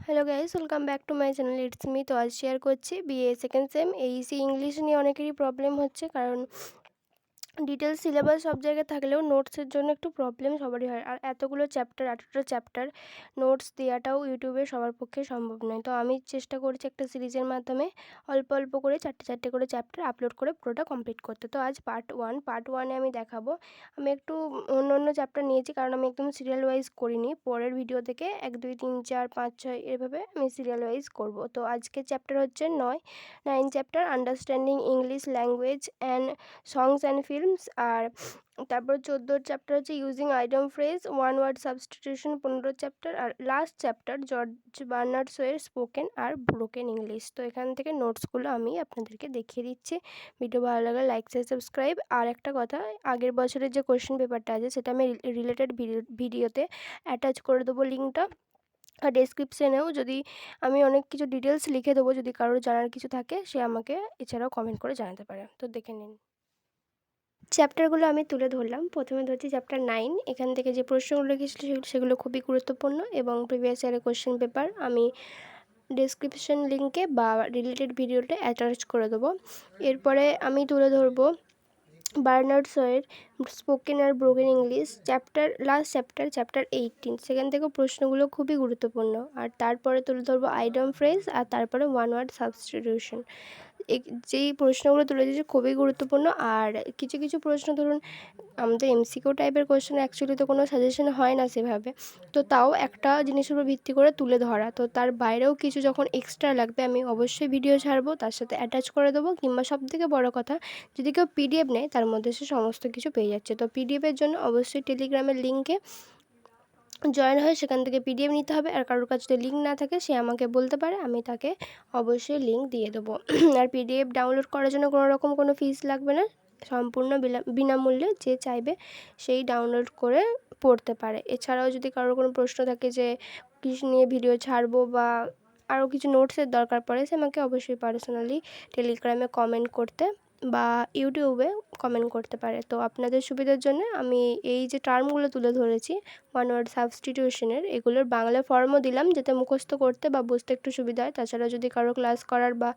Hello guys, welcome back to my channel. It's me. তো আজ share করছি BA second same Aisi English নিয়ে অনেকেরই প্রবলেম হচ্ছে, কারণ ডিটেলস সিলেবাস সব জায়গায় থাকলেও নোটসের জন্য একটু প্রবলেম সবারই হয়। আর এতগুলো চ্যাপ্টার, 18টা চ্যাপ্টার নোটস দেওয়াটাও ইউটিউবে সবার পক্ষে সম্ভব নয়। তো আমি চেষ্টা করছি একটা সিরিজের মাধ্যমে অল্প অল্প করে চারটে চারটে করে চ্যাপ্টার আপলোড করে পুরোটা কমপ্লিট করতে। তো আজ পার্ট ওয়ানে আমি দেখাবো। আমি একটু অন্য অন্য চ্যাপ্টার নিয়েছি, কারণ আমি একদম সিরিয়াল ওয়াইজ করিনি। পরের ভিডিও থেকে 1 2 3 4 5 6 এভাবে আমি সিরিয়াল ওয়াইজ করব। তো আজকে চ্যাপ্টার হচ্ছে 9 chapter, understanding English language and songs and films. আর তারপর 14 চ্যাপ্টার হচ্ছে using idiom phrase, one word substitution 15 chapter. আর লাস্ট চ্যাপ্টার জর্জ বার্নার্ড শোয়ের স্পোকেন আর ব্রোকেন ইংলিশ। তো এখান থেকে নোটসগুলো আমি আপনাদেরকে দেখিয়ে দিচ্ছি। ভিডিও ভালো লাগলে লাইক শেয়ার সাবস্ক্রাইব। আর একটা কথা, আগের বছরের যে কোয়েশ্চেন পেপারটা আছে সেটা আমি রিলেটেড ভিডিওতে অ্যাটাচ করে দেবো লিঙ্কটা। আর ডেসক্রিপশানেও যদি আমি অনেক কিছু ডিটেলস লিখে দেবো, যদি কারোর জানার কিছু থাকে সে আমাকে এছাড়াও কমেন্ট করে জানাতে পারে। তো দেখে নিন। চ্যাপ্টারগুলো আমি তুলে ধরলাম। প্রথমে ধরছি চ্যাপ্টার 9। এখান থেকে যে প্রশ্নগুলো লিখেছিল সেগুলো খুবই গুরুত্বপূর্ণ এবং প্রিভিয়াস ইয়ারের কোয়েশ্চেন পেপার আমি ডেসক্রিপশন লিঙ্কে বা রিলেটেড ভিডিওতে অ্যাটাচ করে দেবো। এরপরে আমি তুলে ধরবো বার্নার্ড শোয়ের স্পোকেন আর ব্রোকেন ইংলিশ লাস্ট চ্যাপ্টার 18। সেখান থেকে প্রশ্নগুলো খুবই গুরুত্বপূর্ণ। আর তারপরে তুলে ধরবো আইটেম ফ্রেজ, আর তারপরে ওয়ান ওয়ার্ড সাবস্টিটিউশন। যেই প্রশ্নগুলো তুলে দিয়েছি খুবই গুরুত্বপূর্ণ। আর কিছু কিছু প্রশ্ন ধরুন আমাদের এমসিকিউ টাইপের কোয়েশ্চেন, অ্যাকচুয়ালি তো কোনো সাজেশন হয় না সেভাবে, তো তাও একটা জিনিসের উপর ভিত্তি করে তুলে ধরা। তো তার বাইরেও কিছু যখন এক্সট্রা লাগবে আমি অবশ্যই ভিডিও ছাড়বো, তার সাথে অ্যাটাচ করে দেবো। কিংবা সবথেকে বড় কথা, যদি কেউ পিডিএফ নেয় তার মধ্যে সে সমস্ত কিছু পেয়ে যাচ্ছে। তো পিডিএফের জন্য অবশ্যই টেলিগ্রামের লিঙ্কে জয়েন হয়ে সেখান থেকে পিডিএফ নিতে হবে। আর কারোর কাছে যদি লিঙ্ক না থাকে সে আমাকে বলতে পারে, আমি তাকে অবশ্যই লিঙ্ক দিয়ে দেবো। আর পিডিএফ ডাউনলোড করার জন্য কোনো ফিস লাগবে না, সম্পূর্ণ বিনামূল্যে যে চাইবে সেই ডাউনলোড করে পড়তে পারে। এছাড়াও যদি কারোর কোনো প্রশ্ন থাকে যে কিছু নিয়ে ভিডিও ছাড়বো বা আরও কিছু নোটসের দরকার পড়ে, সে আমাকে অবশ্যই পার্সোনালি টেলিগ্রামে কমেন্ট করতে বা ইউটিউবে কমেন্ট করতে পারে। তো আপনাদের সুবিধার জন্য আমি এই যে টার্মগুলো তুলে ধরেছি ওয়ান ওয়ার্ড সাবস্টিটিউশনের, এগুলোর বাংলা ফর্মও দিলাম যাতে মুখস্থ করতে বা বুঝতে একটু সুবিধা হয়। তাছাড়া যদি কারো ক্লাস করার বা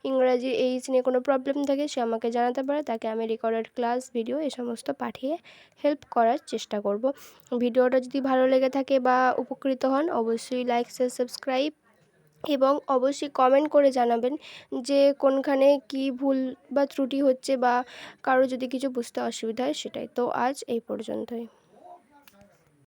ইংরাজি নিয়ে কোনো প্রবলেম থাকে সে আমাকে জানাতে পারে, তাকে আমি রেকর্ডেড ক্লাস ভিডিও এ সমস্ত পাঠিয়ে হেল্প করার চেষ্টা করব। ভিডিওটা যদি ভালো লেগে থাকে বা উপকৃত হন অবশ্যই লাইক শেয়ার সাবস্ক্রাইব এবং অবশ্যই কমেন্ট করে জানাবেন যে কোনখানে কি ভুল বা ত্রুটি হচ্ছে বা কারো যদি কিছু বুঝতে অসুবিধা হয় সেটাই। তো আজ এই পর্যন্তই।